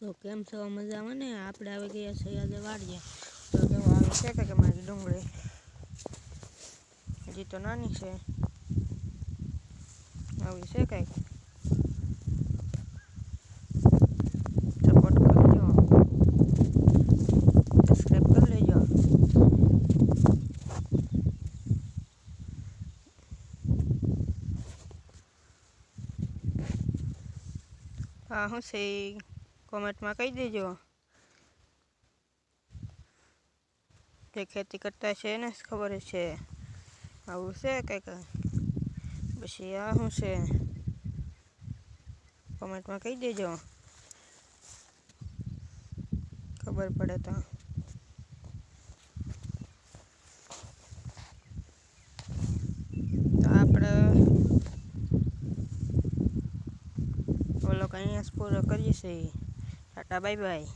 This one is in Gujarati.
તો કેમ છો મજામાં ને? આપણે આવી ગયા છે આજે વાડીએ. તો જો આવી છે કે મારી ડુંગળી હજી તો નાની છે, આવી છે કંઈક. સપોર્ટ કરજો, સબસ્ક્રાઈબ કરી લેજો. હા શું છે કોમેન્ટમાં કહી દેજો. જે ખેતી કરતા છે એને જ ખબર છે. આવું છે કંઈક. પછી આ શું છે કોમેન્ટમાં કહી દેજો, ખબર પડે તો. તો આપણે ઓલો કંઈ અહીંયા પૂરો કરીએ છીએ. Tata bye bye.